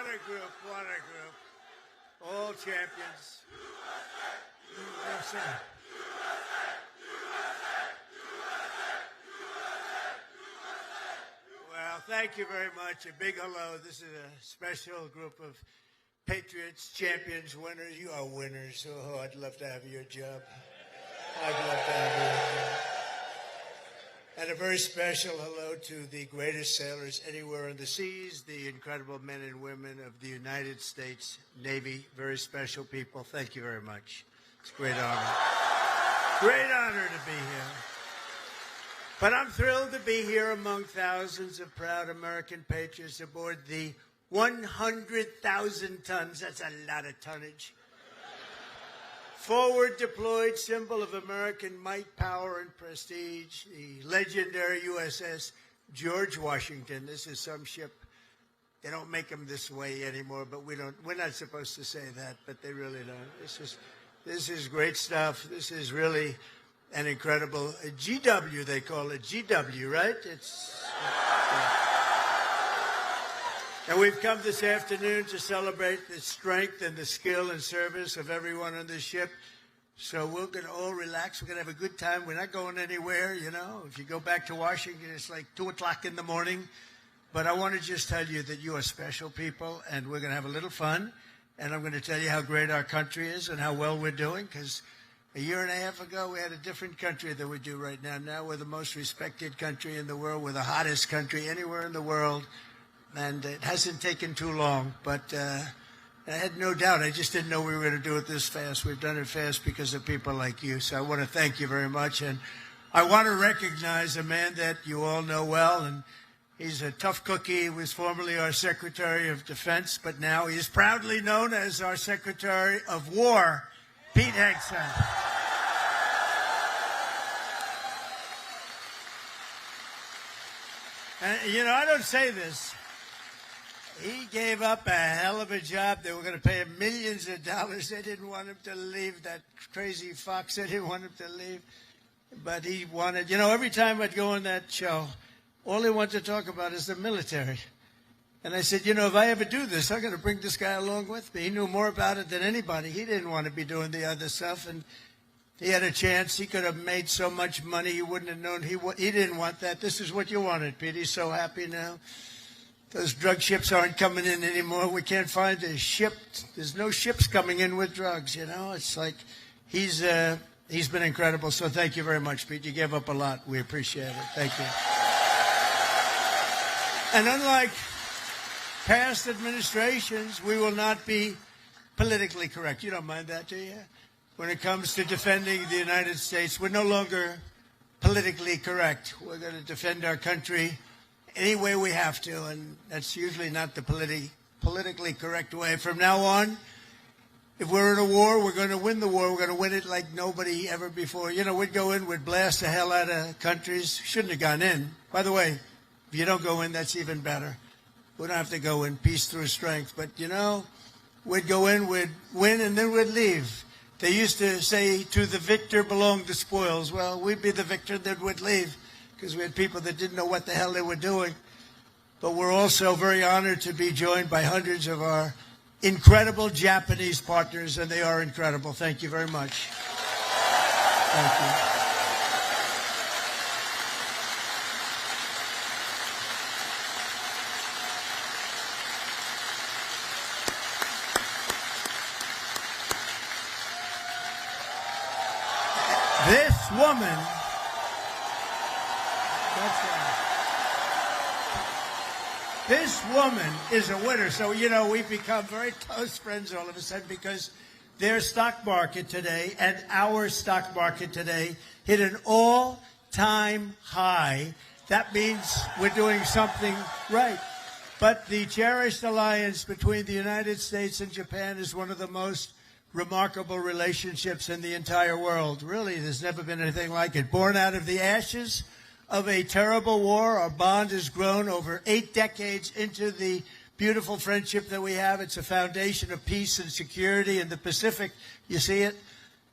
What a group, what a group. All champions. USA. Well, thank you very much. A big hello. This is a special group of patriots, champions, winners. You are winners. Oh, I'd love to have your job. I'd love to have your job. And a very special hello to the greatest sailors anywhere on the seas, the incredible men and women of the United States Navy. Very special people. Thank you very much. It's a great honor. Great honor to be here. But I'm thrilled to be here among thousands of proud American patriots aboard the 100,000 tons. That's a lot of tonnage. Forward deployed symbol of American might, power, and prestige, the legendary USS George Washington. This is some ship. They don't make them this way anymore, but we're not supposed to say that, but they really don't. This is great stuff. This is really an incredible GW, they call it. GW, right? And we've come this afternoon to celebrate the strength and the skill and service of everyone on this ship. So we're going to all relax. We're going to have a good time. We're not going anywhere, you know. If you go back to Washington, it's like 2 o'clock in the morning. But I want to just tell you that you are special people, and we're going to have a little fun. And I'm going to tell you how great our country is and how well we're doing, because a year and a half ago, we had a different country than we do right now. Now we're the most respected country in the world. We're the hottest country anywhere in the world. And it hasn't taken too long, but I had no doubt. I just didn't know we were going to do it this fast. We've done it fast because of people like you. So I want to thank you very much. And I want to recognize a man that you all know well. And he's a tough cookie. He was formerly our Secretary of Defense, but now he is proudly known as our Secretary of War, Pete Hegseth. And, you know, I don't say this. He gave up a hell of a job. They were going to pay him millions of dollars. They didn't want him to leave. That crazy fox, they didn't want him to leave. But he wanted, you know, every time I'd go on that show, all he wanted to talk about is the military. And I said, you know, if I ever do this, I'm going to bring this guy along with me. He knew more about it than anybody. He didn't want to be doing the other stuff. And he had a chance. He could have made so much money. He wouldn't have known. He didn't want that. This is what you wanted, Pete. He's so happy now. Those drug ships aren't coming in anymore. We can't find a ship. There's no ships coming in with drugs, you know. It's like he's been incredible. So thank you very much, Pete. You gave up a lot. We appreciate it. Thank you. And unlike past administrations, we will not be politically correct. You don't mind that, do you? When it comes to defending the United States, we're no longer politically correct. We're going to defend our country any way we have to, and that's usually not the politically correct way. From now on, if we're in a war, we're going to win the war. We're going to win it like nobody ever before. You know, we'd go in, we'd blast the hell out of countries. Shouldn't have gone in. By the way, if you don't go in, that's even better. We don't have to go in, peace through strength. But, you know, we'd go in, we'd win, and then we'd leave. They used to say, to the victor belong the spoils. Well, we'd be the victor, then we'd leave, because we had people that didn't know what the hell they were doing. But we're also very honored to be joined by hundreds of our incredible Japanese partners, and they are incredible. Thank you very much. Thank you. This woman, this woman is a winner. So, you know, we've become very close friends all of a sudden because their stock market today and our stock market today hit an all-time high. That means we're doing something right. But the cherished alliance between the United States and Japan is one of the most remarkable relationships in the entire world. Really, there's never been anything like it. Born out of the ashes of a terrible war, our bond has grown over 8 decades into the beautiful friendship that we have. It's a foundation of peace and security in the Pacific. You see it?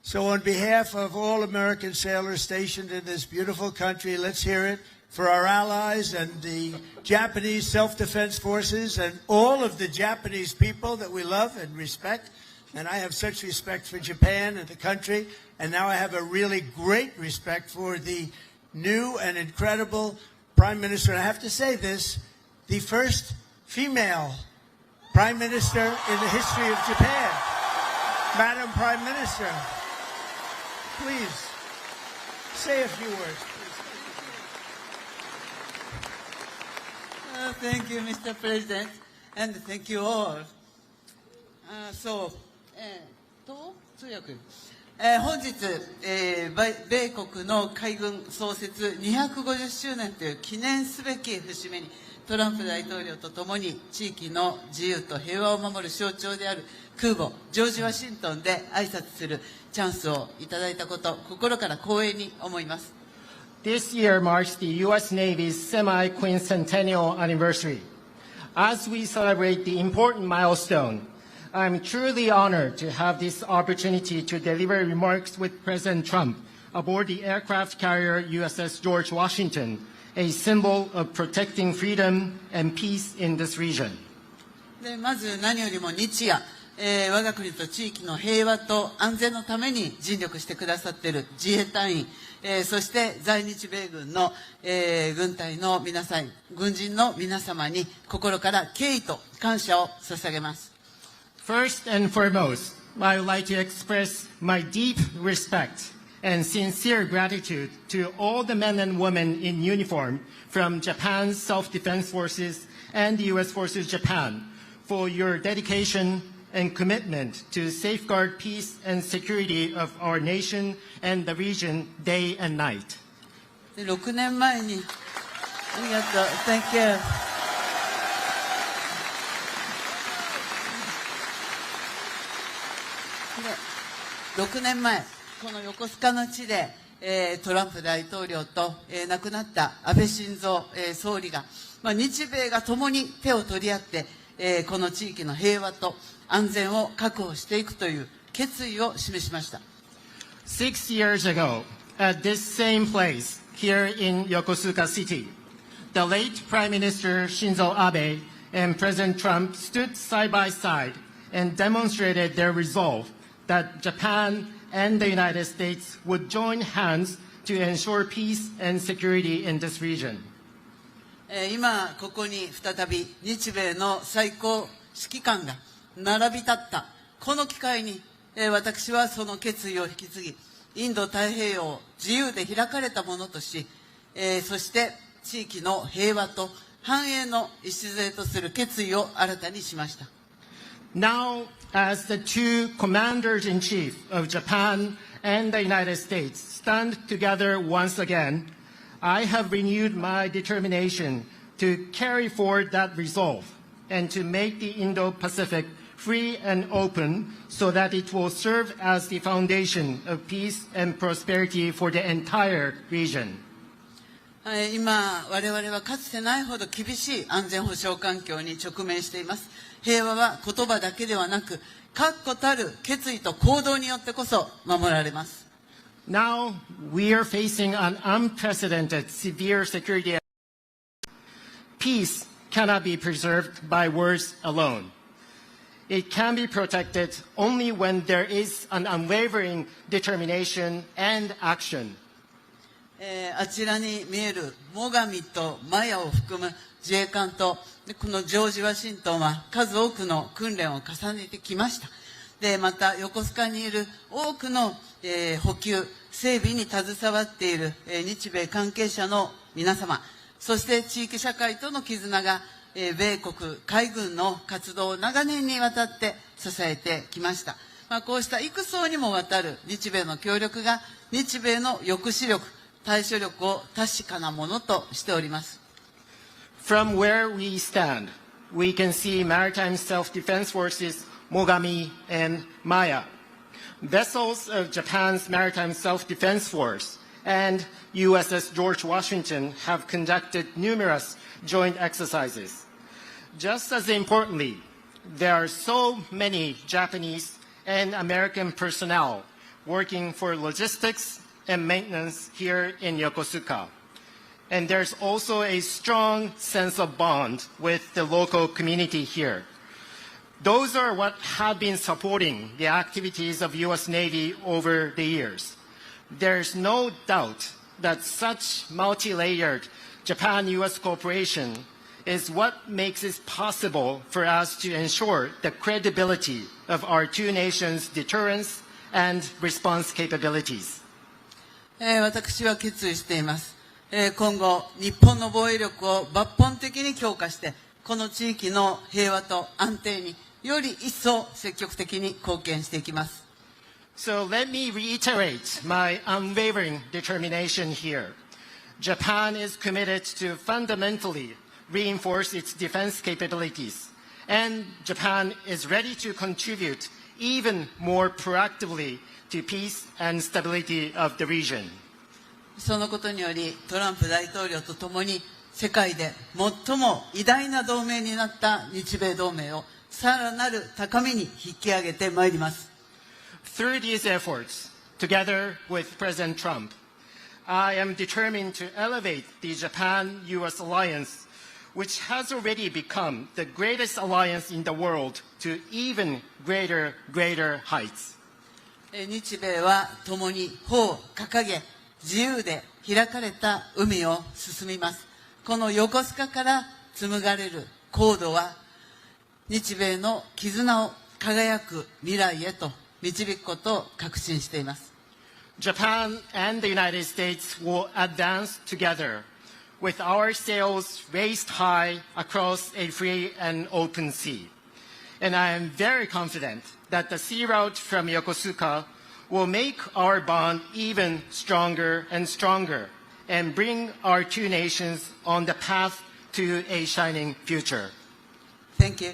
So on behalf of all American sailors stationed in this beautiful country, let's hear it for our allies and the Japanese self-defense forces and all of the Japanese people that we love and respect. And I have such respect for Japan and the country. And now I have a really great respect for the new and incredible Prime Minister. And I have to say this, the first female Prime Minister in the history of Japan. Madam Prime Minister, please say a few words. Thank you, Mr. President, and thank you all. 通訳本日、米国の海軍創設250周年という記念すべき節目にトランプ大統領とともに地域の自由と平和を守る象徴である空母ジョージ・ワシントンで挨拶するチャンスをいただいたこと、心から光栄に思います。This year marks the U.S. Navy's semi-quincentennial anniversary. As we celebrate the important milestone, I'm truly honored to have this opportunity to deliver remarks with President Trump aboard the aircraft carrier USS George Washington, a symbol of protecting freedom and peace in this region. でまず何よりも日夜、我が国と地域の平和と安全のために尽力してくださっている自衛隊員、そして在日米軍の、軍隊の皆さん、軍人の皆様に心から敬意と感謝を捧げます。First and foremost, I would like to express my deep respect and sincere gratitude to all the men and women in uniform from Japan's Self-Defense Forces and the U.S. Forces Japan for your dedication and commitment to safeguard peace and security of our nation and the region day and night. 6年前に、ありがとう、Thank you. 6年前、この横須賀の地で、トランプ大統領と、亡くなった安倍晋三、総理が、日米が共に手を取り合って、この地域の平和と安全を確保していくという決意を示しました。6 years ago, at this same place here in Yokosuka City, the late Prime Minister Shinzo Abe and President Trump stood side by side and demonstrated their resolve that Japan and the United States would join hands to ensure peace and security in this region. 今ここに再び日米の最高指揮官が並び立ったこの機会に、私はその決意を引き継ぎ、インド太平洋を自由で開かれたものとし、そして地域の平和と繁栄の礎とする決意を新たにしました。Now, as the two commanders-in-chief of Japan and the United States stand together once again, I have renewed my determination to carry forward that resolve and to make the Indo-Pacific free and open so that it will serve as the foundation of peace and prosperity for the entire region. 今、我々はかつてないほど厳しい安全保障環境に直面しています。平和は言葉だけではなく、確固たる決意と行動によってこそ守られます。Now we are facing an unprecedented severe security. Peace cannot be preserved by words alone. It can be protected only when there is an unwavering determination and action. あちらに見える最上とマヤを含む自衛官とこのジョージ・ワシントンは数多くの訓練を重ねてきました。でまた横須賀にいる多くの、補給整備に携わっている、日米関係者の皆様、そして地域社会との絆が、米国海軍の活動を長年にわたって支えてきました。こうした幾層にもわたる日米の協力が日米の抑止力、対処力を確かなものとしております。From where we stand, we can see maritime self-defense forces Mogami and Maya, vessels of Japan's maritime self-defense force, and USS George Washington have conducted numerous joint exercises. Just as importantly, there are so many Japanese and American personnel working for logistics and maintenance here in Yokosuka. And there's also a strong sense of bond with the local community here. Those are what have been supporting the activities of U.S. Navy over the years. There's no doubt that such multi-layered Japan-U.S. cooperation is what makes it possible for us to ensure the credibility of our two nations' deterrence and response capabilities. 私は決意しています。今後、日本の防衛力を抜本的に強化して、この地域の平和と安定により一層積極的に貢献していきます。So let me reiterate my unwavering determination here. Japan is committed to fundamentally reinforce its defense capabilities, and Japan is ready to contribute even more proactively to peace and stability of the region. そのことにより、トランプ大統領とともに世界で最も偉大な同盟になった日米同盟をさらなる高みに引き上げてまいります。Through these efforts, together with President Trump, I am determined to elevate the Japan-U.S. alliance, which has already become the greatest alliance in the world, to even greater heights. 日米は共に歩を掲げ、自由で開かれた海を進みます。この横須賀から紡がれる航路は、日米の絆を輝く未来へと導くことを確信しています。Japan and the United States will advance together with our sails raised high across a free and open sea. And I am very confident that the sea route from Yokosuka will make our bond even stronger and stronger and bring our two nations on the path to a shining future. Thank you.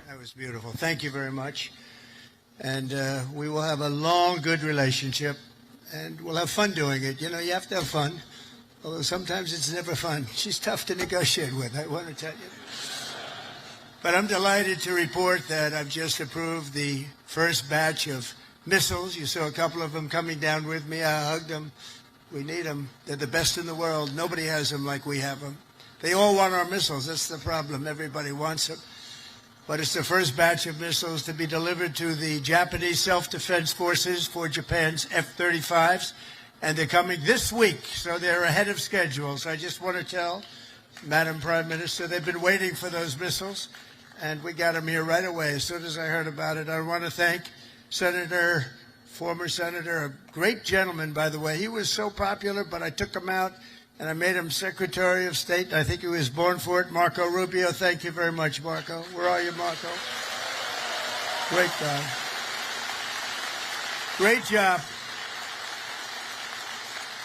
That was beautiful. Thank you very much. And we will have a long, good relationship, and we'll have fun doing it. You know, you have to have fun, although sometimes it's never fun. She's tough to negotiate with, I want to tell you. But I'm delighted to report that I've just approved the first batch of missiles. You saw a couple of them coming down with me. I hugged them. We need them. They're the best in the world. Nobody has them like we have them. They all want our missiles. That's the problem. Everybody wants them. But it's the first batch of missiles to be delivered to the Japanese self-defense forces for Japan's F-35s. And they're coming this week, so they're ahead of schedule. So I just want to tell Madam Prime Minister, they've been waiting for those missiles, and we got them here right away as soon as I heard about it. I want to thank former Senator, a great gentleman, by the way. He was so popular, but I took him out, and I made him Secretary of State. I think he was born for it. Marco Rubio, thank you very much, Marco. Where are you, Marco? Great guy. Great job.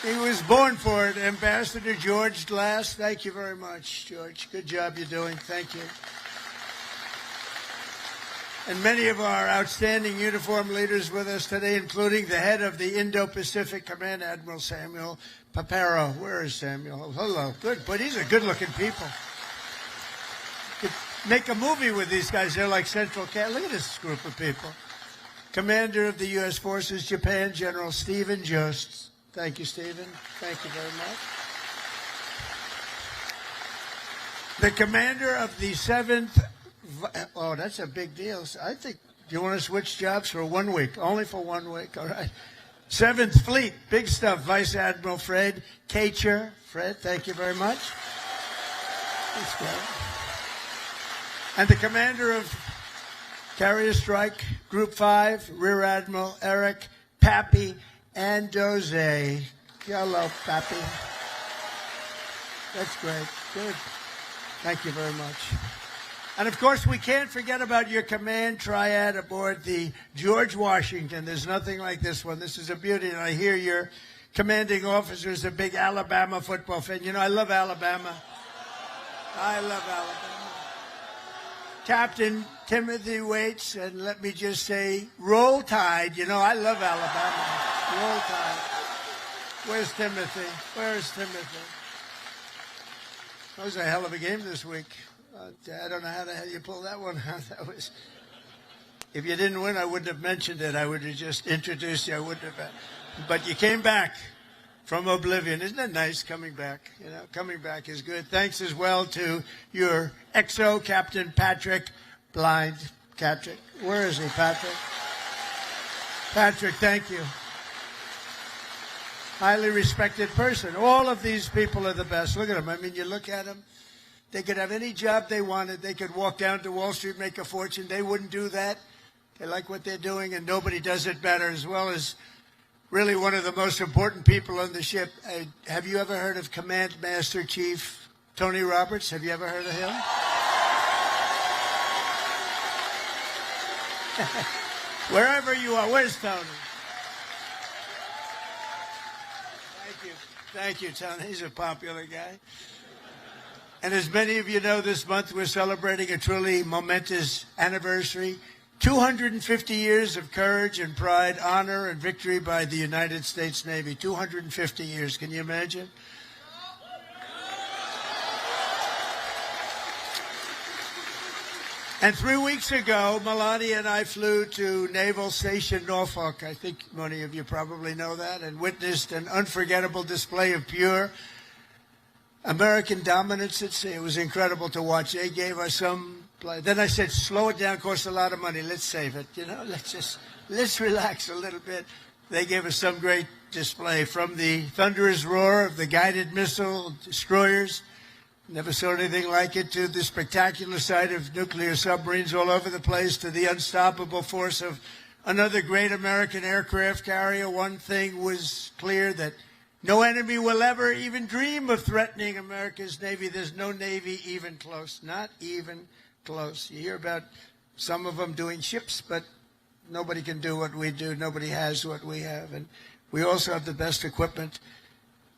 He was born for it. Ambassador George Glass, thank you very much, George. Good job you're doing. Thank you. And many of our outstanding uniform leaders with us today, including the head of the Indo-Pacific Command, Admiral Samuel Paparo. Where is Samuel? Oh, hello. Good, but these are good-looking people. Could make a movie with these guys. They're like Central Cat. Look at this group of people. Commander of the U.S. Forces, Japan, General Stephen Jost. Thank you, Stephen. Thank you very much. The commander of the 7th... Oh, that's a big deal. I think you want to switch jobs for 1 week. Only for 1 week. All right. 7th Fleet. Big stuff. Vice Admiral Fred Kacher. Fred, thank you very much. That's great. And the commander of Carrier Strike Group 5, Rear Admiral Eric Pappy Andoze. Hello, Pappy. That's great. Good. Thank you very much. And, of course, we can't forget about your command triad aboard the George Washington. There's nothing like this one. This is a beauty. And I hear your commanding officer is a big Alabama football fan. You know, I love Alabama. I love Alabama. Captain Timothy Waits, and let me just say, roll tide. You know, I love Alabama. Roll tide. Where's Timothy? Where's Timothy? That was a hell of a game this week. I don't know how the hell you pulled that one out. That was. If you didn't win, I wouldn't have mentioned it. I would have just introduced you. I wouldn't have. But you came back from oblivion. Isn't that nice, coming back? You know, coming back is good. Thanks as well to your XO, Captain Patrick Blind. Patrick, where is he, Patrick? Patrick, thank you. Highly respected person. All of these people are the best. Look at them. I mean, you look at them. They could have any job they wanted. They could walk down to Wall Street, make a fortune. They wouldn't do that. They like what they're doing, and nobody does it better, as well as really one of the most important people on the ship. Have you ever heard of Command Master Chief Tony Roberts? Have you ever heard of him? Wherever you are, where's Tony? Thank you. Thank you, Tony. He's a popular guy. And as many of you know, this month we're celebrating a truly momentous anniversary. 250 years of courage and pride, honor and victory by the United States Navy. 250 years. Can you imagine? And 3 weeks ago, Melania and I flew to Naval Station Norfolk. I think many of you probably know that, and witnessed an unforgettable display of pure American dominance at sea. It was incredible to watch. They gave us some. Then I said, slow it down, costs a lot of money. Let's save it. You know, let's relax a little bit. They gave us some great display, from the thunderous roar of the guided missile destroyers, never saw anything like it, to the spectacular sight of nuclear submarines all over the place, to the unstoppable force of another great American aircraft carrier. One thing was clear, that no enemy will ever even dream of threatening America's Navy. There's no Navy even close, not even close. You hear about some of them doing ships, but nobody can do what we do. Nobody has what we have. And we also have the best equipment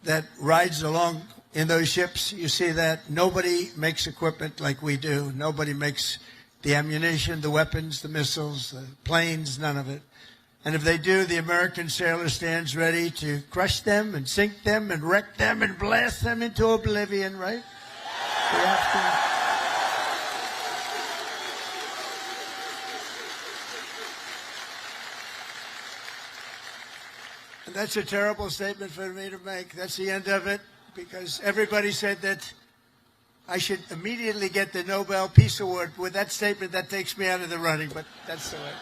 that rides along in those ships. You see that. Nobody makes equipment like we do. Nobody makes the ammunition, the weapons, the missiles, the planes, none of it. And if they do, the American sailor stands ready to crush them and sink them and wreck them and blast them into oblivion, right? We have to. And that's a terrible statement for me to make. That's the end of it, because everybody said that I should immediately get the Nobel Peace Award. With that statement, that takes me out of the running, but that's the way.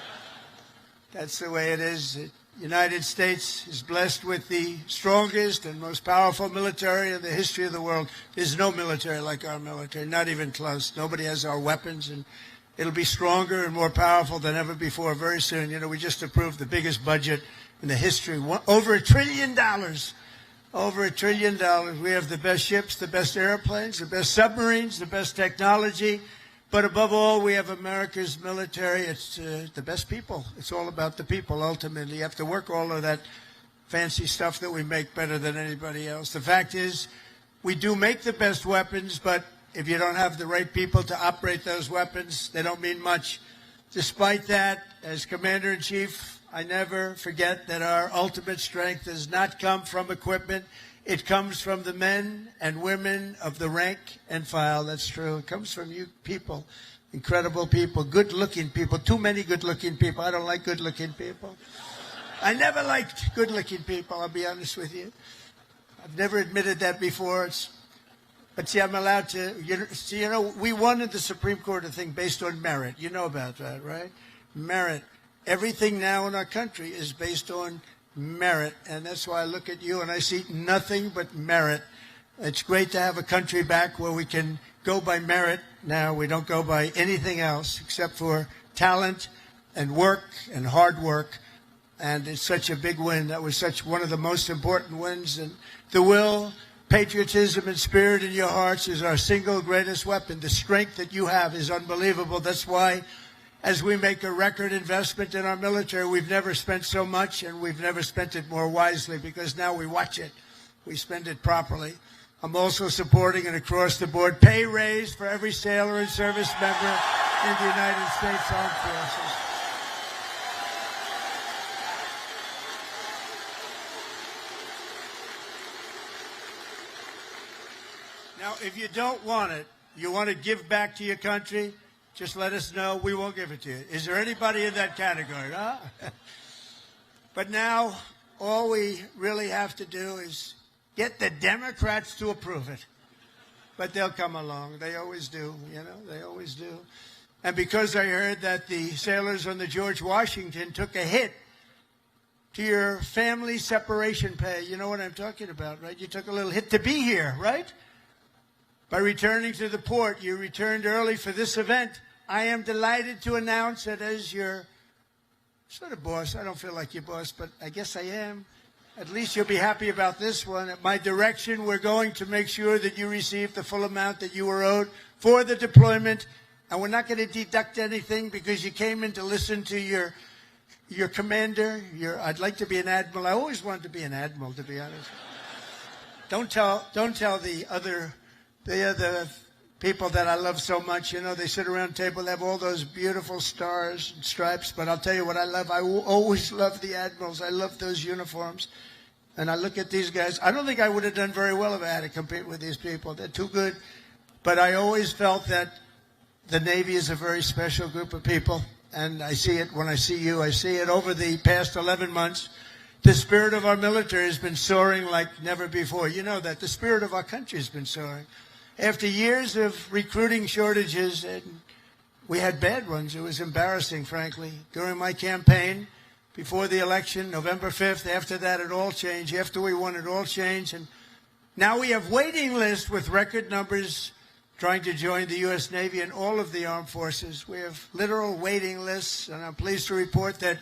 That's the way it is. The United States is blessed with the strongest and most powerful military in the history of the world. There's no military like our military, not even close. Nobody has our weapons, and it'll be stronger and more powerful than ever before very soon. You know, we just approved the biggest budget in the history, over $1 trillion. Over $1 trillion. We have the best ships, the best airplanes, the best submarines, the best technology. But above all, we have America's military. It's the best people. It's all about the people, ultimately. You have to work all of that fancy stuff that we make better than anybody else. The fact is, we do make the best weapons, but if you don't have the right people to operate those weapons, they don't mean much. Despite that, as Commander-in-Chief, I never forget that our ultimate strength does not come from equipment. It comes from the men and women of the rank and file. That's true. It comes from you people, incredible people, good-looking people, too many good-looking people. I don't like good-looking people. I never liked good-looking people, I'll be honest with you. I've never admitted that before. But see, I'm allowed to. You know, we won in the Supreme Court a thing based on merit. You know about that, right? Merit. Everything now in our country is based on merit, and that's why I look at you and I see nothing but merit. It's great to have a country back where we can go by merit now. We don't go by anything else except for talent and work and hard work, and it's such a big win. That was such one of the most important wins, and the will, patriotism, and spirit in your hearts is our single greatest weapon. The strength that you have is unbelievable. That's why, as we make a record investment in our military, we've never spent so much, and we've never spent it more wisely, because now we watch it. We spend it properly. I'm also supporting an across-the-board pay raise for every sailor and service member in the United States Armed Forces. Now, if you don't want it, you want to give back to your country, just let us know. We won't give it to you. Is there anybody in that category? Huh? But now, all we really have to do is get the Democrats to approve it. But they'll come along. They always do, you know, they always do. And because I heard that the sailors on the George Washington took a hit to your family separation pay, you know what I'm talking about, right? You took a little hit to be here, right? By returning to the port, you returned early for this event. I am delighted to announce that as your sort of boss, I don't feel like your boss, but I guess I am. At least you'll be happy about this one. At my direction, we're going to make sure that you receive the full amount that you were owed for the deployment. And we're not going to deduct anything because you came in to listen to your commander. I'd like to be an admiral. I always wanted to be an admiral, to be honest. Don't tell the other people that I love so much. You know, they sit around the table, they have all those beautiful stars and stripes. But I'll tell you what I love. I always love the admirals. I love those uniforms. And I look at these guys. I don't think I would have done very well if I had to compete with these people. They're too good. But I always felt that the Navy is a very special group of people. And I see it when I see you. I see it over the past 11 months. The spirit of our military has been soaring like never before. You know that. The spirit of our country has been soaring. After years of recruiting shortages, and we had bad ones. It was embarrassing, frankly. During my campaign, before the election, November 5th, after that, it all changed. After we won, it all changed. And now we have waiting lists with record numbers trying to join the U.S. Navy and all of the armed forces. We have literal waiting lists, and I'm pleased to report that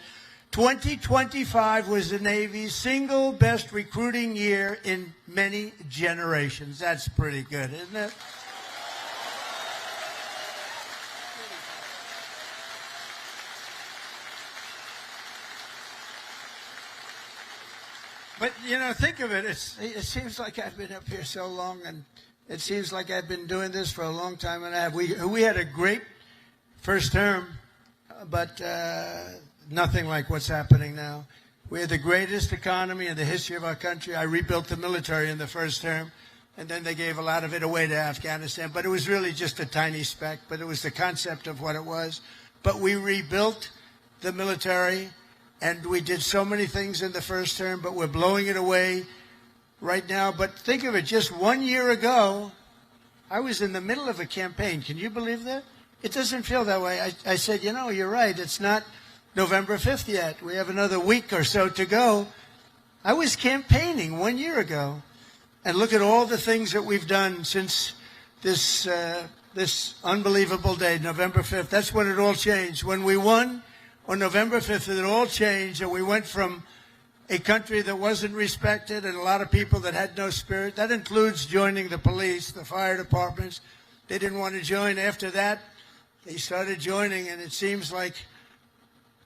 2025 was the Navy's single best recruiting year in many generations. That's pretty good, isn't it? But, you know, think of it. It seems like I've been up here so long, and it seems like I've been doing this for a long time and a half. We had a great first term, but nothing like what's happening now. We had the greatest economy in the history of our country. I rebuilt the military in the first term, and then they gave a lot of it away to Afghanistan. But it was really just a tiny speck, but it was the concept of what it was. But we rebuilt the military, and we did so many things in the first term, but we're blowing it away right now. But think of it, just 1 year ago, I was in the middle of a campaign. Can you believe that? It doesn't feel that way. I said, you know, you're right. It's not November 5th yet. We have another week or so to go. I was campaigning 1 year ago. And look at all the things that we've done since this unbelievable day, November 5th. That's when it all changed. When we won on November 5th, it all changed. And we went from a country that wasn't respected and a lot of people that had no spirit. That includes joining the police, the fire departments. They didn't want to join. After that, they started joining, and it seems like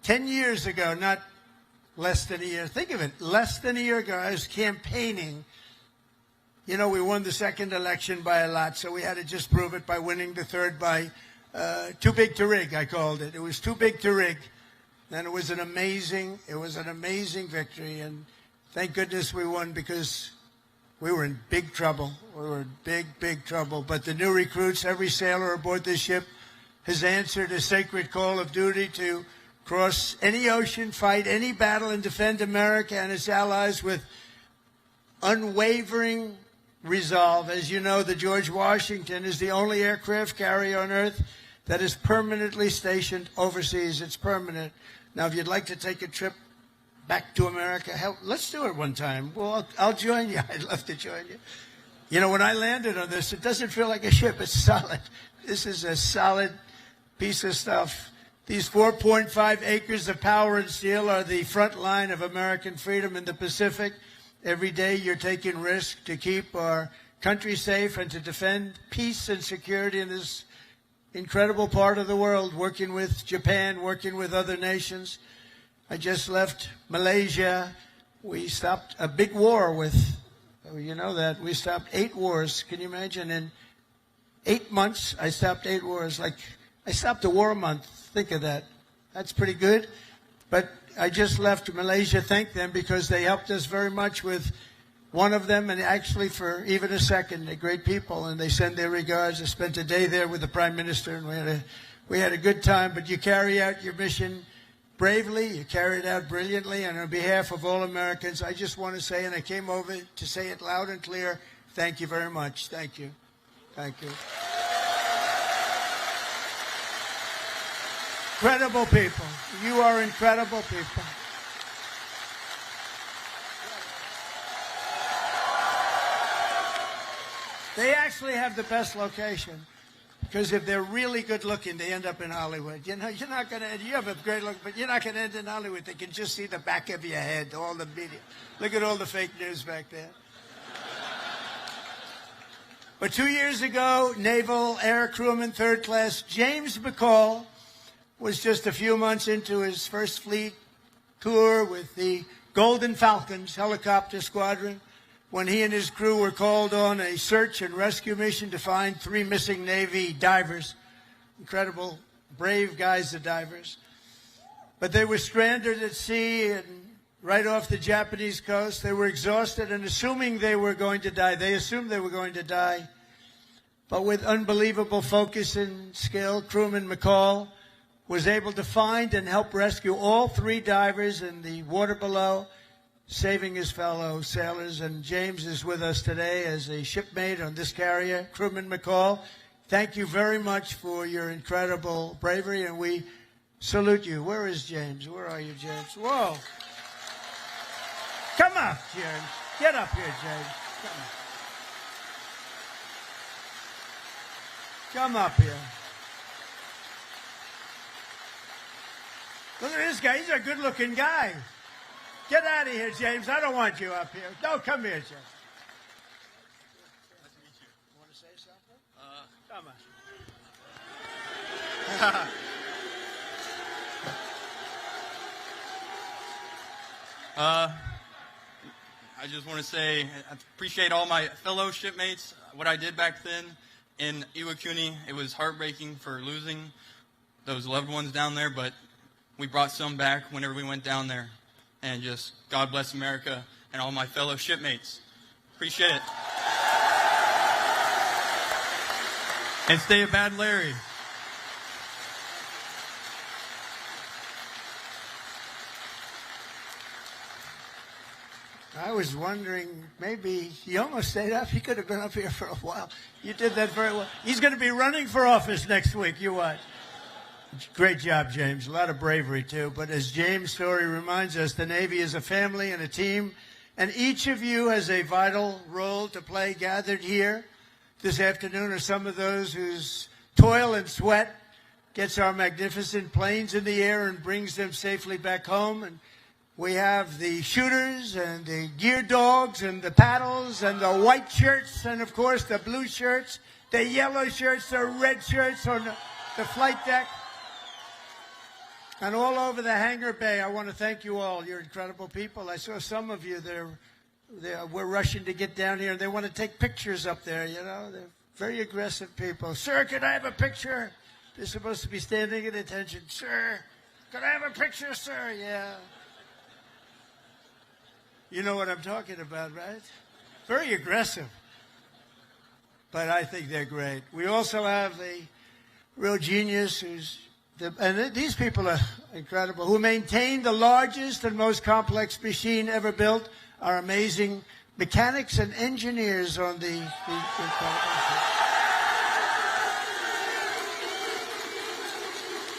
10 years ago, not less than a year. Think of it, less than a year ago, I was campaigning. You know, we won the second election by a lot, so we had to just prove it by winning the third by too big to rig, I called it. It was too big to rig. And it was an amazing victory. And thank goodness we won, because we were in big trouble. We were in big trouble. But the new recruits, every sailor aboard this ship, has answered a sacred call of duty to cross any ocean, fight any battle, and defend America and its allies with unwavering resolve. As you know, the George Washington is the only aircraft carrier on Earth that is permanently stationed overseas. It's permanent. Now, if you'd like to take a trip back to America, hell, let's do it one time. Well, I'll join you. I'd love to join you. You know, when I landed on this, it doesn't feel like a ship. It's solid. This is a solid piece of stuff. These 4.5 acres of power and steel are the front line of American freedom in the Pacific. Every day you're taking risk to keep our country safe and to defend peace and security in this incredible part of the world, working with Japan, working with other nations. I just left Malaysia. We stopped a big war with You know that. We stopped 8 wars. Can you imagine? In 8 months, I stopped 8 wars. Like, I stopped a war a month. Think of that. That's pretty good. But I just left Malaysia. Thank them because they helped us very much with one of them, and actually for even a second, they're great people, and they send their regards. I spent a day there with the Prime Minister, and we had a good time. But you carry out your mission bravely, you carry it out brilliantly, and on behalf of all Americans, I just want to say, and I came over to say it loud and clear, thank you very much. Thank you. Thank you. Incredible people. You are incredible people. They actually have the best location. Because if they're really good looking, they end up in Hollywood. You know, you're not going to end, you have a great look, but you're not going to end in Hollywood. They can just see the back of your head, all the media. Look at all the fake news back there. But 2 years ago, Naval Air Crewman 3rd Class James McCall was just a few months into his first fleet tour with the Golden Falcons helicopter squadron when he and his crew were called on a search and rescue mission to find 3 missing Navy divers. Incredible, brave guys, the divers. But they were stranded at sea and right off the Japanese coast. They were exhausted and assuming they were going to die. They assumed they were going to die. But with unbelievable focus and skill, crewman McCall was able to find and help rescue all 3 divers in the water below, saving his fellow sailors. And James is with us today as a shipmate on this carrier. Crewman McCall, thank you very much for your incredible bravery, and we salute you. Where is James? Where are you, James? Whoa. Come up, James. Get up here, James. Come up here. Look at this guy. He's a good-looking guy. Get out of here, James. I don't want you up here. No, come here, James. Nice to meet you. You want to say something? Come on. I just want to say I appreciate all my fellow shipmates. What I did back then in Iwakuni, it was heartbreaking for losing those loved ones down there, but we brought some back whenever we went down there. And just God bless America and all my fellow shipmates. Appreciate it. And stay a bad Larry. I was wondering, maybe he almost stayed up. He could have been up here for a while. You did that very well. He's going to be running for office next week. You watch. Great job, James. A lot of bravery, too. But as James' story reminds us, the Navy is a family and a team, and each of you has a vital role to play. Gathered here this afternoon are some of those whose toil and sweat gets our magnificent planes in the air and brings them safely back home. And we have the shooters and the gear dogs and the paddles and the white shirts and, of course, the blue shirts, the yellow shirts, the red shirts on the flight deck. And all over the hangar bay, I want to thank you all. You're incredible people. I saw some of you we're rushing to get down here, and they want to take pictures up there, you know. They're very aggressive people. Sir, could I have a picture? They're supposed to be standing at attention. Sir, could I have a picture, sir? Yeah. You know what I'm talking about, right? Very aggressive. But I think they're great. We also have a real genius and these people are incredible, who maintain the largest and most complex machine ever built, are amazing mechanics and engineers on the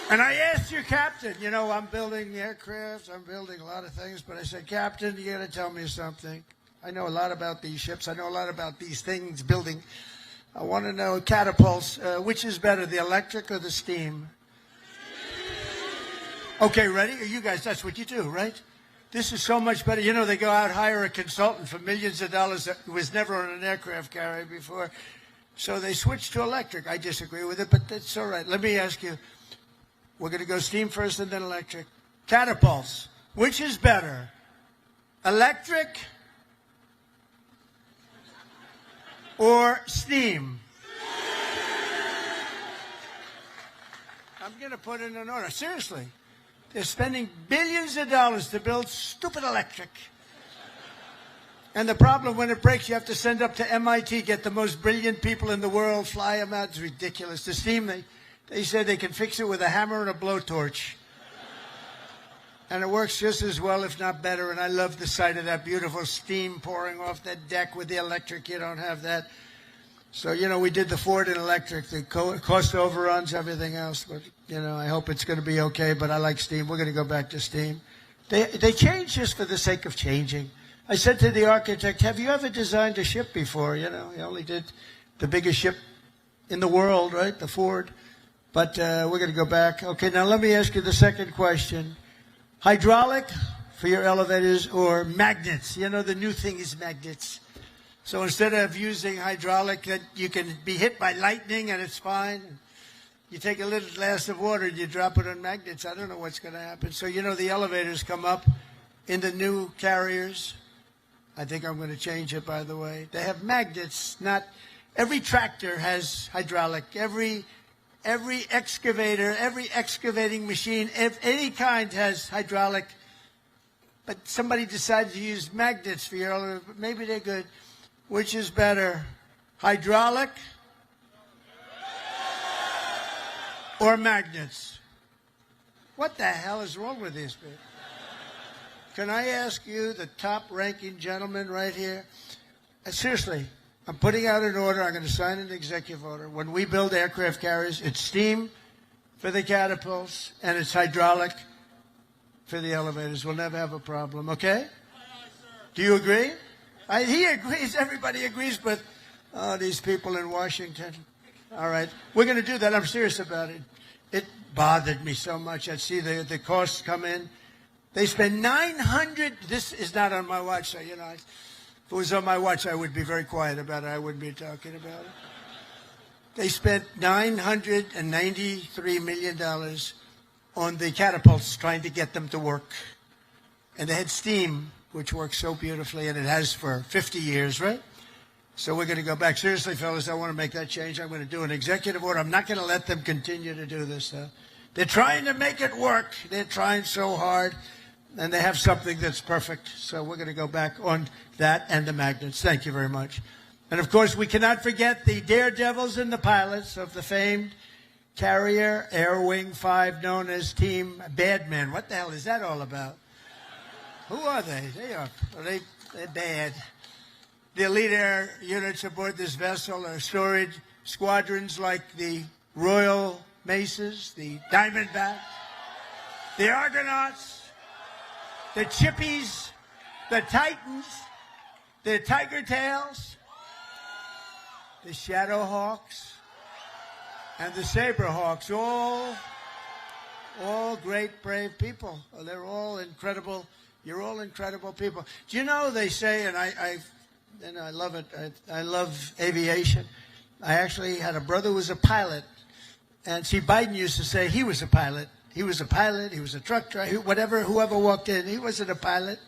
And I asked your captain, you know, I'm building aircraft, I'm building a lot of things, but I said, Captain, you got to tell me something. I know a lot about these ships. I know a lot about these things building. I want to know, catapults, which is better, the electric or the steam? Okay, ready? You guys, that's what you do, right? This is so much better. You know, they go out, hire a consultant for millions of dollars that was never on an aircraft carrier before. So they switched to electric. I disagree with it, but that's all right. Let me ask you. We're going to go steam first and then electric. Catapults. Which is better? Electric or steam? I'm going to put in an order. Seriously. They're spending billions of dollars to build stupid electric. And the problem, when it breaks, you have to send up to MIT, get the most brilliant people in the world, fly them out. It's ridiculous. The steam, they said they can fix it with a hammer and a blowtorch. And it works just as well, if not better. And I love the sight of that beautiful steam pouring off that deck with the electric. You don't have that. So, you know, we did the Ford and electric, the cost overruns, everything else. But, you know, I hope it's going to be okay. But I like steam. We're going to go back to steam. They change just for the sake of changing. I said to the architect, have you ever designed a ship before? You know, he only did the biggest ship in the world, right? The Ford. But we're going to go back. Okay, now let me ask you the second question. Hydraulic for your elevators or magnets? You know, the new thing is magnets. So instead of using hydraulic, that you can be hit by lightning and it's fine. You take a little glass of water and you drop it on magnets. I don't know what's going to happen. So, you know, the elevators come up in the new carriers. I think I'm going to change it, by the way. They have magnets. Not every tractor has hydraulic. Every excavator, every excavating machine, of any kind has hydraulic. But somebody decided to use magnets for your elevator. Maybe they're good. Which is better, hydraulic or magnets? What the hell is wrong with these people? Can I ask you, the top-ranking gentleman right here? Seriously, I'm putting out an order. I'm going to sign an executive order. When we build aircraft carriers, it's steam for the catapults, and it's hydraulic for the elevators. We'll never have a problem, okay? Do you agree? He agrees. Everybody agrees, but these people in Washington. All right. We're going to do that. I'm serious about it. It bothered me so much. I'd see the costs come in. They spend $900. This is not on my watch, so, you know, if it was on my watch, I would be very quiet about it. I wouldn't be talking about it. They spent $993 million on the catapults, trying to get them to work. And they had steam, which works so beautifully, and it has for 50 years, right? So we're going to go back. Seriously, fellas, I want to make that change. I'm going to do an executive order. I'm not going to let them continue to do this. They're trying to make it work. They're trying so hard, and they have something that's perfect. So we're going to go back on that and the magnets. Thank you very much. And, of course, we cannot forget the daredevils and the pilots of the famed carrier Air Wing 5, known as Team Badman. What the hell is that all about? Who are they? They're bad. The elite air units aboard this vessel are storied squadrons like the Royal Maces, the Diamondbacks, the Argonauts, the Chippies, the Titans, the Tiger Tails, the Shadowhawks, and the Saberhawks. All great, brave people. They're all incredible. You're all incredible people. Do you know, they say, and I love it, I love aviation. I actually had a brother who was a pilot. And see, Biden used to say he was a pilot. He was a pilot. He was a truck driver. Whoever walked in, he wasn't a pilot.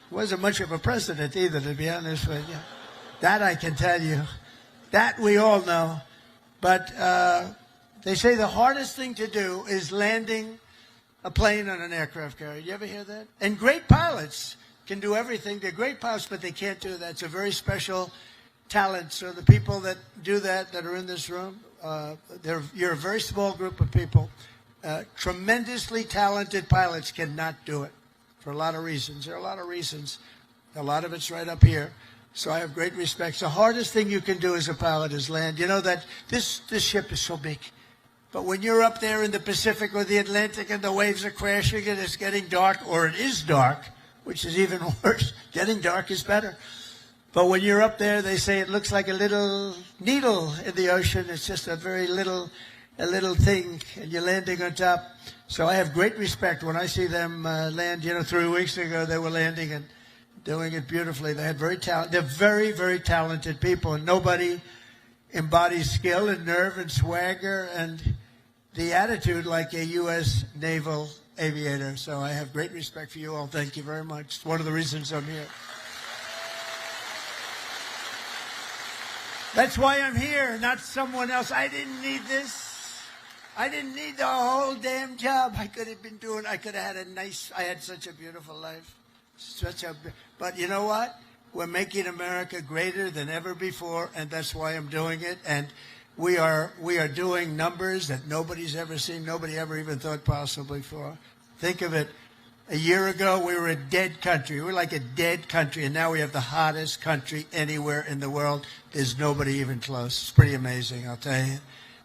He wasn't much of a president either, to be honest with you. That I can tell you. That we all know. But they say the hardest thing to do is landing a plane on an aircraft carrier. You ever hear that? And great pilots can do everything. They're great pilots, but they can't do that. It's a very special talent. So the people that do that are in this room, you're a very small group of people. Tremendously talented pilots cannot do it for a lot of reasons. There are a lot of reasons. A lot of it's right up here. So I have great respect. The hardest thing you can do as a pilot is land. You know that this ship is so big. But when you're up there in the Pacific or the Atlantic and the waves are crashing and it's getting dark, or it is dark, which is even worse, getting dark is better. But when you're up there, they say it looks like a little needle in the ocean. It's just a very little thing, and you're landing on top. So I have great respect when I see them land. You know, 3 weeks ago they were landing and doing it beautifully. They had they're very, very talented people, and nobody embodies skill and nerve and swagger and the attitude like a U.S. naval aviator. So I have great respect for you all. Thank you very much. It's one of the reasons I'm here. That's why I'm here, not someone else. I didn't need this. I didn't need the whole damn job. I could have had I had such a beautiful life. But you know what? We're making America greater than ever before, and that's why I'm doing it. And we are doing numbers that nobody's ever seen, nobody ever even thought possible before. Think of it. A year ago, we were a dead country. We were like a dead country, and now we have the hottest country anywhere in the world. There's nobody even close. It's pretty amazing, I'll tell you.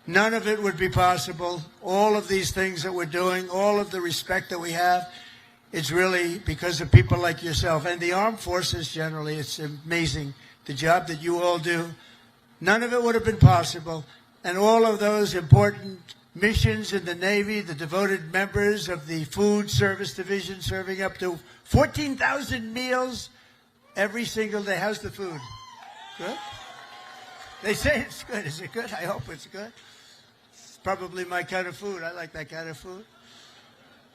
None of it would be possible. All of these things that we're doing, all of the respect that we have, it's really because of people like yourself. And the armed forces generally, it's amazing. The job that you all do, none of it would have been possible. And all of those important missions in the Navy, the devoted members of the Food Service Division serving up to 14,000 meals every single day. How's the food? Good? They say it's good. Is it good? I hope it's good. It's probably my kind of food. I like that kind of food.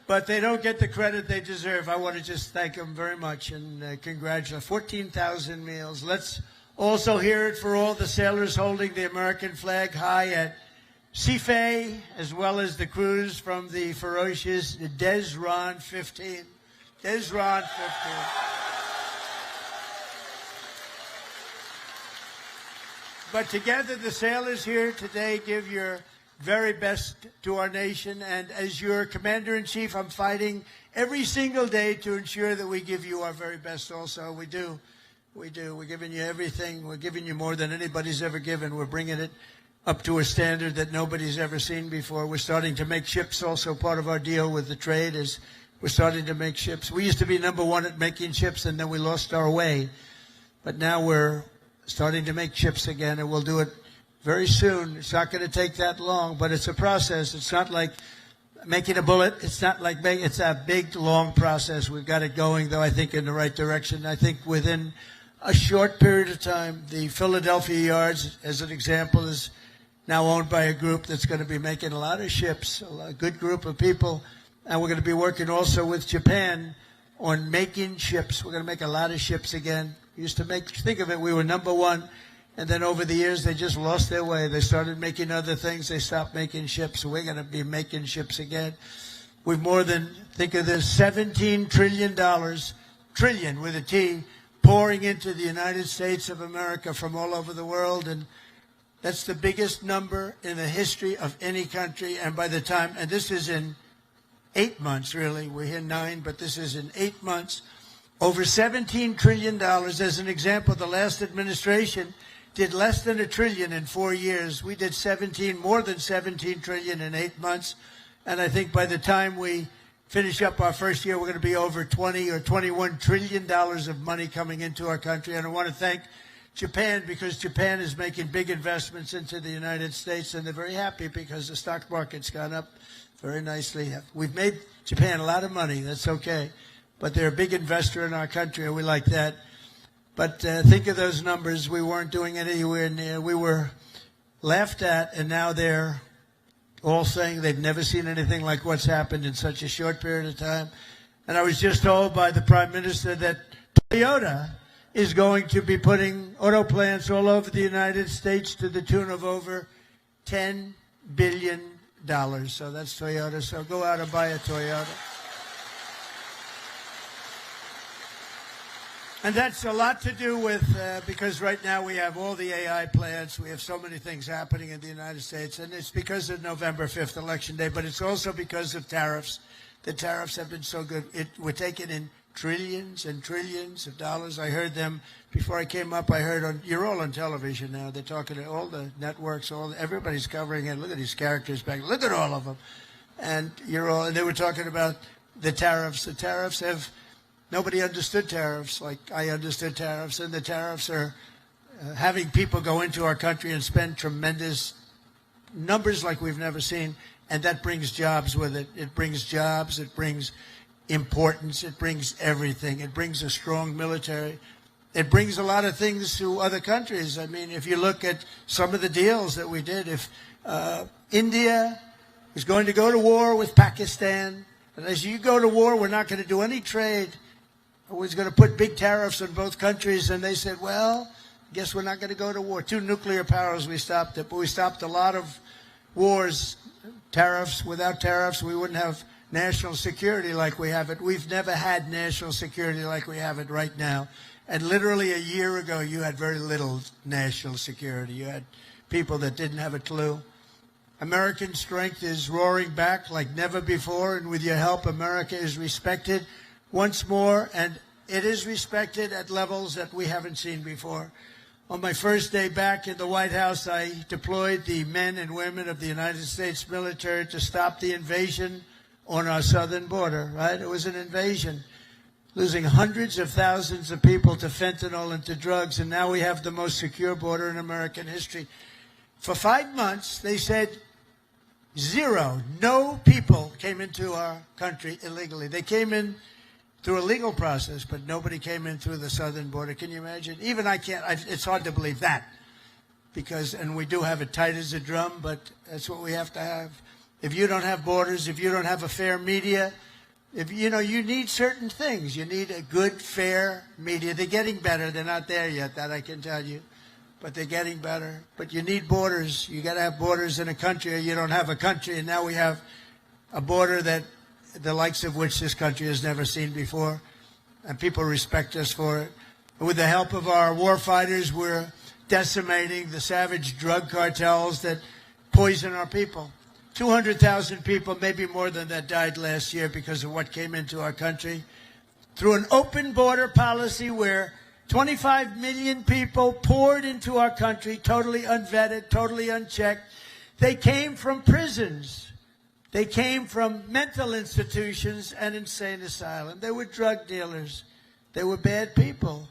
But they don't get the credit they deserve. I want to just thank them very much and congratulate 14,000 meals. Let's also hear it for all the sailors holding the American flag high at Seafay, as well as the crews from the ferocious Desron 15. Desron 15. But together, the sailors here today give your very best to our nation. And as your commander-in-chief, I'm fighting every single day to ensure that we give you our very best also. We do. We do. We're giving you everything. We're giving you more than anybody's ever given. We're bringing it up to a standard that nobody's ever seen before. We're starting to make ships also. Part of our deal with the trade is we're starting to make ships. We used to be number one at making ships, and then we lost our way. But now we're starting to make ships again, and we'll do it very soon. It's not going to take that long, but it's a process. It's not like making a bullet. It's not like it's a big, long process. We've got it going, though, I think, in the right direction. I think within a short period of time, the Philadelphia yards, as an example, is now owned by a group that's going to be making a lot of ships, a good group of people. And we're going to be working also with Japan on making ships. We're going to make a lot of ships again. We used to think of it, we were number one. And then over the years, they just lost their way. They started making other things. They stopped making ships. So we're going to be making ships again. We've more than, think of this, $17 trillion, trillion with a T, pouring into the United States of America from all over the world. And that's the biggest number in the history of any country. And by the time, and this is in 8 months, really. We're here 9, but this is in 8 months. Over $17 trillion. As an example, the last administration did less than $1 trillion in 4 years. We did more than 17 trillion in 8 months. And I think by the time we finish up our first year, we're going to be over 20 or $21 trillion of money coming into our country. And I want to thank Japan, because Japan is making big investments into the United States, and they're very happy because the stock market's gone up very nicely. We've made Japan a lot of money. That's okay. But they're a big investor in our country, and we like that. But think of those numbers. We weren't doing it anywhere near. We were laughed at, and now they're all saying they've never seen anything like what's happened in such a short period of time. And I was just told by the Prime Minister that Toyota is going to be putting auto plants all over the United States to the tune of over $10 billion. So that's Toyota. So go out and buy a Toyota. And that's a lot to do with, because right now we have all the AI plants. We have so many things happening in the United States. And it's because of November 5th, Election Day. But it's also because of tariffs. The tariffs have been so good. We're taking in trillions and trillions of dollars. I heard them before I came up. I heard you're all on television now. They're talking to all the networks. Everybody's covering it. Look at these characters back. Look at all of them. And and they were talking about the tariffs. The tariffs have... Nobody understood tariffs like I understood tariffs, and the tariffs are having people go into our country and spend tremendous numbers like we've never seen, and that brings jobs with it. It brings jobs, it brings importance, it brings everything. It brings a strong military. It brings a lot of things to other countries. I mean, if you look at some of the deals that we did, if India is going to go to war with Pakistan, and as you go to war, we're not going to do any trade. Was going to put big tariffs on both countries, and they said, well, Guess we're not going to go to war. 2 nuclear powers, we stopped it. But we stopped a lot of wars, tariffs. Without tariffs, we wouldn't have national security like we have it. We've never had national security like we have it right now. And literally a year ago, you had very little national security. You had people that didn't have a clue. American strength is roaring back like never before, and with your help, America is respected once more, and it is respected at levels that we haven't seen before. On my first day back in the White House, I deployed the men and women of the United States military to stop the invasion on our southern border, right? It was an invasion, losing hundreds of thousands of people to fentanyl and to drugs, and now we have the most secure border in American history. For 5 months, they said no people came into our country illegally. They came in through a legal process, but nobody came in through the southern border. Can you imagine? Even I can't, it's hard to believe that. Because, and we do have it tight as a drum, but that's what we have to have. If you don't have borders, if you don't have a fair media, if you need certain things. You need a good, fair media. They're getting better. They're not there yet, that I can tell you. But they're getting better. But you need borders. You got to have borders in a country, or you don't have a country. And now we have a border that the likes of which this country has never seen before, and people respect us for it. And with the help of our war fighters, we're decimating the savage drug cartels that poison our people. 200,000 people, maybe more than that, died last year because of what came into our country. Through an open border policy where 25 million people poured into our country, totally unvetted, totally unchecked. They came from prisons. They came from mental institutions and insane asylums. They were drug dealers. They were bad people.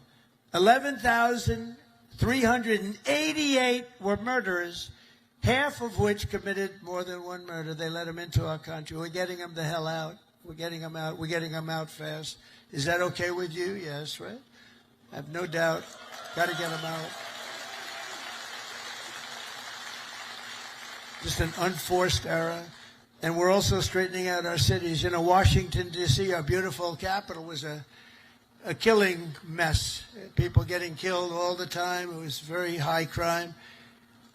11,388 were murderers, half of which committed more than one murder. They let them into our country. We're getting them the hell out. We're getting them out. We're getting them out fast. Is that okay with you? Yes, right? I have no doubt. Got to get them out. Just an unforced era. And we're also straightening out our cities. You know, Washington, D.C., our beautiful capital, was a killing mess. People getting killed all the time. It was very high crime.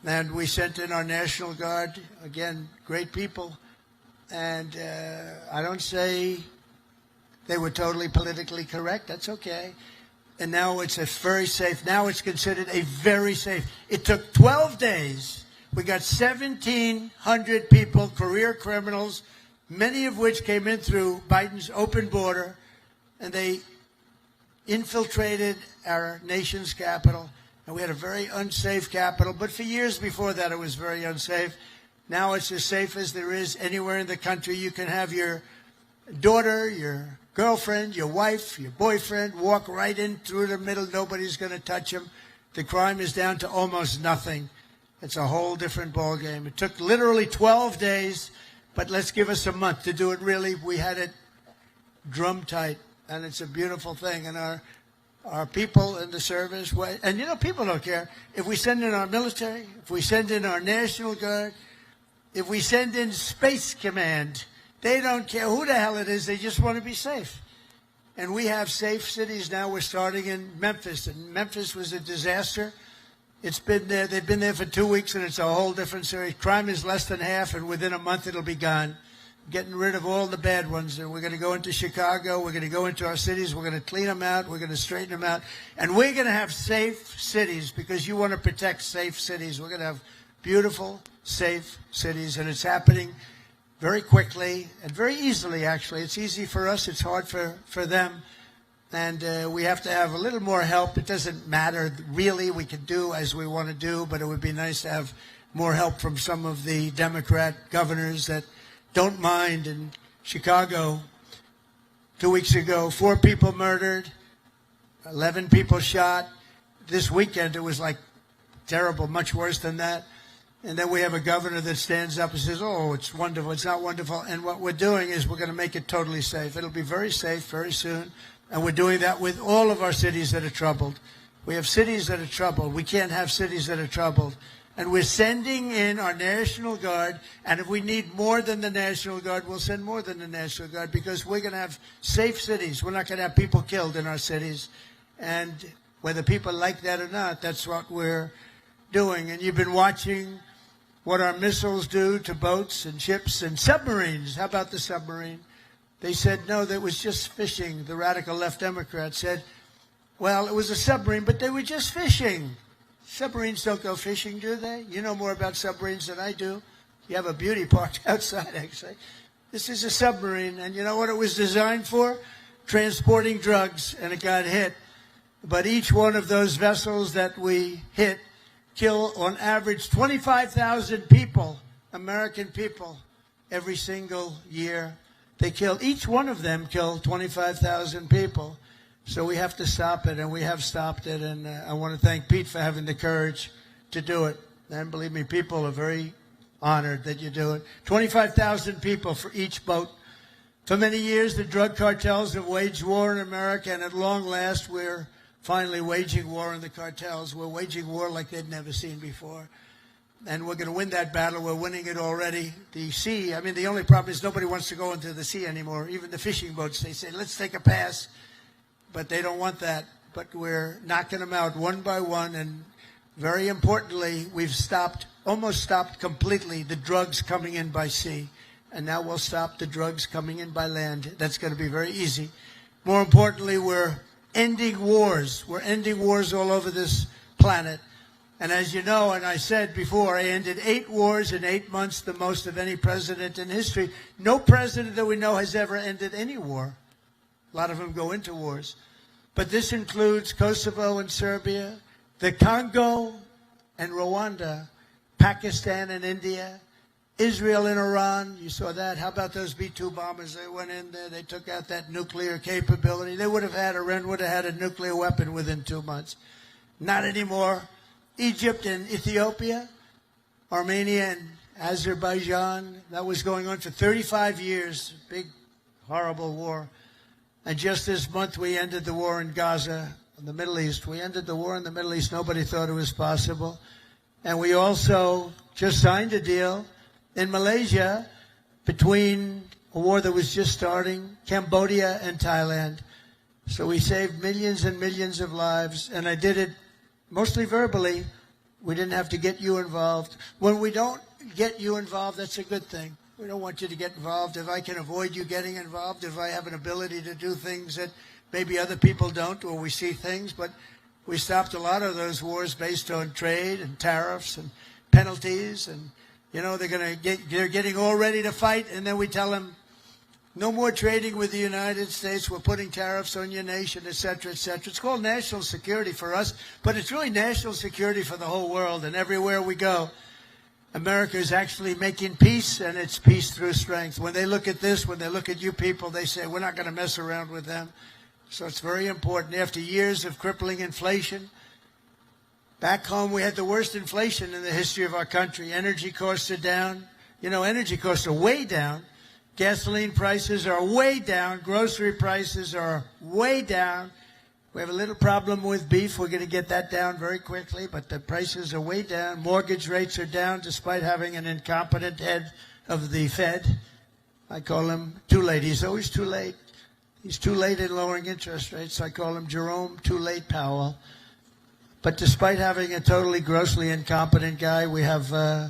And we sent in our National Guard. Again, great people. And I don't say they were totally politically correct. That's okay. And now it's a very safe. Now it's considered a very safe. It took 12 days. We got 1,700 people, career criminals, many of which came in through Biden's open border, and they infiltrated our nation's capital. And we had a very unsafe capital. But for years before that, it was very unsafe. Now it's as safe as there is anywhere in the country. You can have your daughter, your girlfriend, your wife, your boyfriend walk right in through the middle. Nobody's going to touch them. The crime is down to almost nothing. It's a whole different ballgame. It took literally 12 days, but let's give us a month to do it really. We had it drum tight, and it's a beautiful thing. And our people in the service, and you know, people don't care. If we send in our military, if we send in our National Guard, if we send in Space Command, they don't care who the hell it is. They just want to be safe. And we have safe cities now. We're starting in Memphis, and Memphis was a disaster. It's been there. They've been there for 2 weeks, and it's a whole different series. Crime is less than half, and within a month it'll be gone. Getting rid of all the bad ones. And we're going to go into Chicago. We're going to go into our cities. We're going to clean them out. We're going to straighten them out. And we're going to have safe cities because you want to protect safe cities. We're going to have beautiful, safe cities, and it's happening very quickly and very easily, actually. It's easy for us. It's hard for them. And we have to have a little more help. It doesn't matter, really. We can do as we want to do, but it would be nice to have more help from some of the Democrat governors that don't mind. In Chicago, 2 weeks ago, 4 people murdered, 11 people shot. This weekend, it was like terrible, much worse than that. And then we have a governor that stands up and says, oh, it's wonderful. It's not wonderful. And what we're doing is we're going to make it totally safe. It'll be very safe very soon. And we're doing that with all of our cities that are troubled. We have cities that are troubled. We can't have cities that are troubled. And we're sending in our National Guard. And if we need more than the National Guard, we'll send more than the National Guard because we're going to have safe cities. We're not going to have people killed in our cities. And Whether people like that or not, that's what we're doing. And you've been watching what our missiles do to boats and ships and submarines. How about the submarine? They said, no, that was just fishing. The radical left Democrats said, well, it was a submarine, but they were just fishing. Submarines don't go fishing, do they? You know more about submarines than I do. You have a beauty park outside, actually. This is a submarine, and you know what it was designed for? Transporting drugs, and it got hit. But each one of those vessels that we hit kill, on average, 25,000 people, American people, every single year. They kill, each one of them killed 25,000 people. So we have to stop it, and we have stopped it. And I want to thank Pete for having the courage to do it. And believe me, people are very honored that you do it. 25,000 people for each boat. For many years, the drug cartels have waged war in America, and at long last, we're finally waging war on the cartels. We're waging war like they'd never seen before. And we're going to win that battle. We're winning it already. The sea, I mean, the only problem is nobody wants to go into the sea anymore. Even the fishing boats, they say, let's take a pass. But they don't want that. But we're knocking them out one by one. And very importantly, we've almost stopped completely the drugs coming in by sea. And now we'll stop the drugs coming in by land. That's going to be very easy. More importantly, we're ending wars. We're ending wars all over this planet. And as you know, and I said before, I ended 8 wars in 8 months, the most of any president in history. No president that we know has ever ended any war. A lot of them go into wars. But this includes Kosovo and Serbia, the Congo and Rwanda, Pakistan and India, Israel and Iran. You saw that. How about those B-2 bombers? They went in there. They took out that nuclear capability. Iran would have had a nuclear weapon within 2 months. Not anymore. Egypt and Ethiopia, Armenia and Azerbaijan. That was going on for 35 years. Big, horrible war. And just this month, we ended the war in Gaza, in the Middle East. We ended the war in the Middle East. Nobody thought it was possible. And we also just signed a deal in Malaysia between a war that was just starting, Cambodia and Thailand. So we saved millions and millions of lives, and I did it mostly verbally. We didn't have to get you involved. When we don't get you involved, that's a good thing. We don't want you to get involved. If I can avoid you getting involved, if I have an ability to do things that maybe other people don't, or we see things, but we stopped a lot of those wars based on trade and tariffs and penalties, and you know, they're getting all ready to fight, and then we tell them, no more trading with the United States. We're putting tariffs on your nation, et cetera, et cetera. It's called national security for us, but it's really national security for the whole world. And everywhere we go, America is actually making peace, and it's peace through strength. When they look at this, when they look at you people, they say, we're not going to mess around with them. So it's very important. After years of crippling inflation, back home, we had the worst inflation in the history of our country. Energy costs are down. You know, energy costs are way down. Gasoline prices are way down. Grocery prices are way down. We have a little problem with beef. We're going to get that down very quickly, but the prices are way down. Mortgage rates are down despite having an incompetent head of the Fed. I call him too late. He's always too late. He's too late in lowering interest rates. I call him Jerome Too Late Powell. But despite having a totally grossly incompetent guy, we blow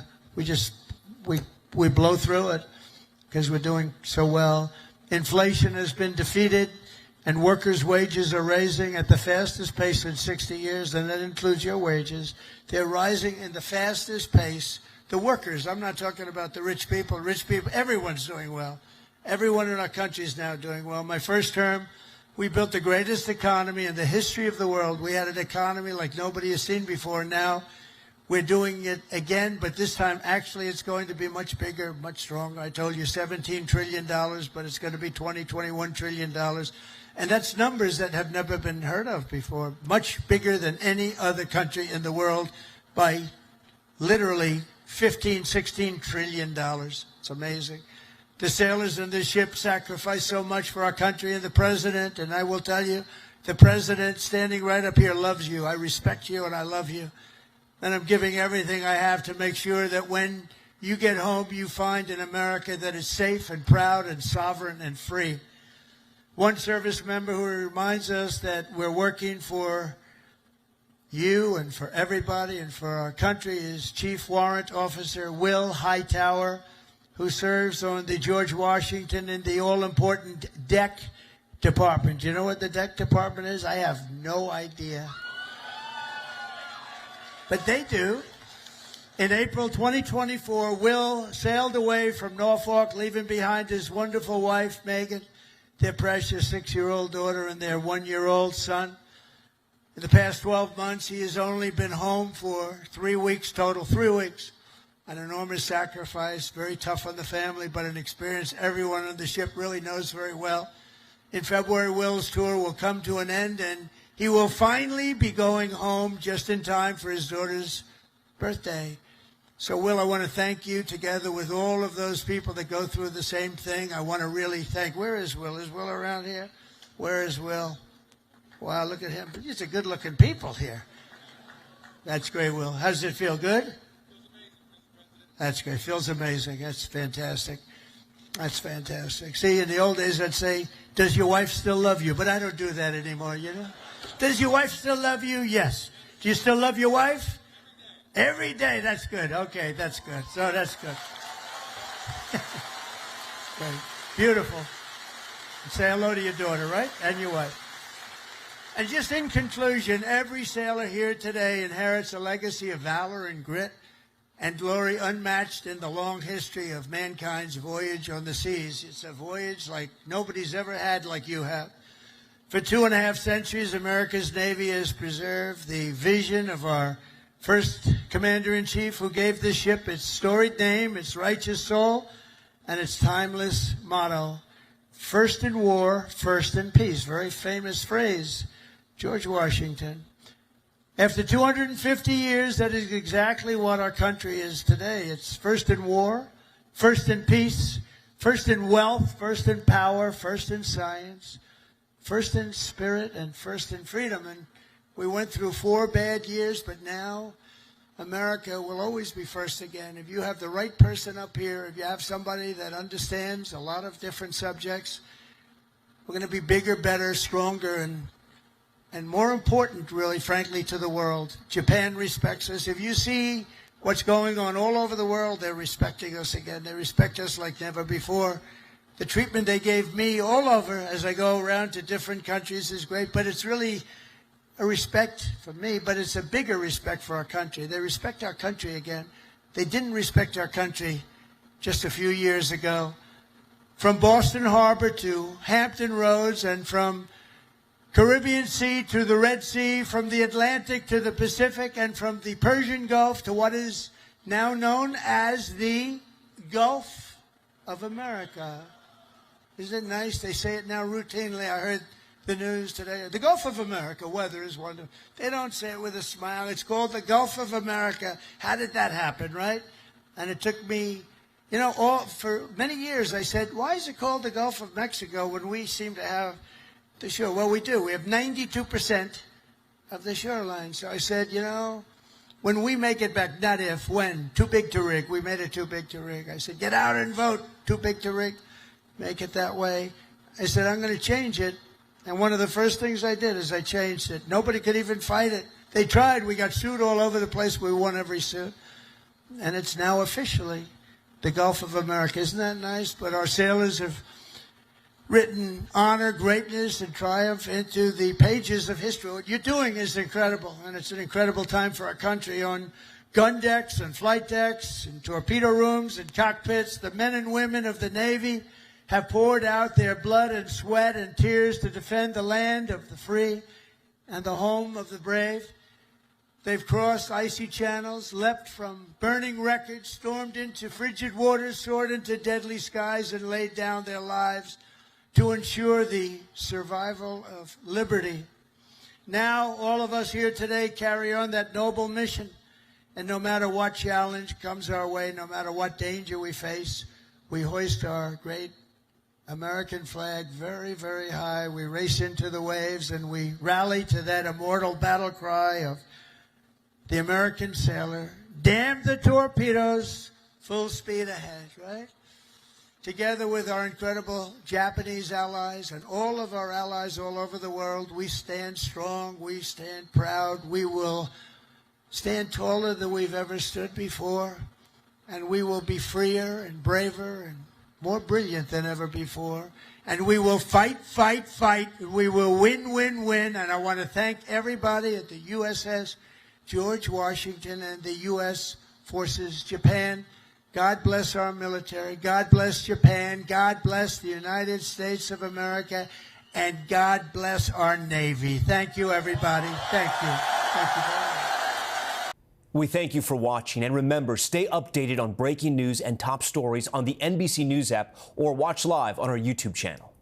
through it because we're doing so well. Inflation has been defeated, and workers' wages are rising at the fastest pace in 60 years, and that includes your wages. They're rising in the fastest pace. The workers, I'm not talking about the rich people. Rich people, everyone's doing well. Everyone in our country is now doing well. My first term, we built the greatest economy in the history of the world. We had an economy like nobody has seen before. Now we're doing it again, but this time actually it's going to be much bigger, much stronger. I told you $17 trillion, but it's going to be $21 trillion. And that's numbers that have never been heard of before. Much bigger than any other country in the world by literally $16 trillion. It's amazing. The sailors in this ship sacrificed so much for our country, and the president, and I will tell you, the president standing right up here loves you. I respect you and I love you. And I'm giving everything I have to make sure that when you get home, you find an America that is safe and proud and sovereign and free. One service member who reminds us that we're working for you and for everybody and for our country is Chief Warrant Officer Will Hightower, who serves on the George Washington in the all-important deck department. Do you know what the deck department is? I have no idea. But they do. In April 2024, Will sailed away from Norfolk, leaving behind his wonderful wife, Megan, their precious 6-year-old daughter, and their 1-year-old son. In the past 12 months, he has only been home for 3 weeks total, 3 weeks. An enormous sacrifice, very tough on the family, but an experience everyone on the ship really knows very well. In February, Will's tour will come to an end, and he will finally be going home just in time for his daughter's birthday. So, Will, I want to thank you together with all of those people that go through the same thing. I want to really thank, where is Will? Is Will around here? Where is Will? Wow, look at him. These are good-looking people here. That's great, Will. How does it feel? Good? That's great. Feels amazing. That's fantastic. That's fantastic. See, in the old days, I'd say, does your wife still love you? But I don't do that anymore, you know? Does your wife still love you? Yes. Do you still love your wife? Every day. That's good. Okay, that's good. So that's good. Great. Beautiful. And say hello to your daughter, right? And your wife. And just in conclusion, every sailor here today inherits a legacy of valor and grit and glory unmatched in the long history of mankind's voyage on the seas. It's a voyage like nobody's ever had like you have. For 2.5 centuries, America's Navy has preserved the vision of our first commander-in-chief, who gave this ship its storied name, its righteous soul, and its timeless motto, first in war, first in peace. Very famous phrase, George Washington. After 250 years, that is exactly what our country is today. It's first in war, first in peace, first in wealth, first in power, first in science, first in spirit, and first in freedom. And we went through 4 bad years, but now America will always be first again. If you have the right person up here, if you have somebody that understands a lot of different subjects, we're going to be bigger, better, stronger, and more important, really, frankly, to the world. Japan respects us. If you see what's going on all over the world, they're respecting us again. They respect us like never before. The treatment they gave me all over as I go around to different countries is great, but it's really a respect for me, but it's a bigger respect for our country. They respect our country again. They didn't respect our country just a few years ago. From Boston Harbor to Hampton Roads, and from Caribbean Sea to the Red Sea, from the Atlantic to the Pacific, and from the Persian Gulf to what is now known as the Gulf of America. Isn't it nice? They say it now routinely. I heard the news today. The Gulf of America, weather is wonderful. They don't say it with a smile. It's called the Gulf of America. How did that happen, right? And it took me, you know, for many years I said, why is it called the Gulf of Mexico when we seem to have the shore? Well, we do. We have 92% of the shoreline. So I said, you know, when we make it back, not if, when, too big to rig. We made it too big to rig. I said, get out and vote. Too big to rig. Make it that way. I said, I'm going to change it. And one of the first things I did is I changed it. Nobody could even fight it. They tried. We got sued all over the place. We won every suit. And it's now officially the Gulf of America. Isn't that nice? But our sailors have written honor, greatness, and triumph into the pages of history. What you're doing is incredible, and it's an incredible time for our country. On gun decks and flight decks and torpedo rooms and cockpits, the men and women of the Navy have poured out their blood and sweat and tears to defend the land of the free and the home of the brave. They've crossed icy channels, leapt from burning wreckage, stormed into frigid waters, soared into deadly skies, and laid down their lives to ensure the survival of liberty. Now, all of us here today carry on that noble mission. And no matter what challenge comes our way, no matter what danger we face, we hoist our great American flag very, very high. We race into the waves and we rally to that immortal battle cry of the American sailor. Damn the torpedoes, full speed ahead, right? together with our incredible Japanese allies and all of our allies all over the world, we stand strong, we stand proud, we will stand taller than we've ever stood before, and we will be freer and braver and more brilliant than ever before. And we will fight, fight, fight. We will win, win, win. And I want to thank everybody at the USS George Washington and the U.S. Forces Japan. God bless our military. God bless Japan. God bless the United States of America. And God bless our Navy. Thank you, everybody. Thank you. Thank you very much. We thank you for watching. And remember, stay updated on breaking news and top stories on the NBC News app or watch live on our YouTube channel.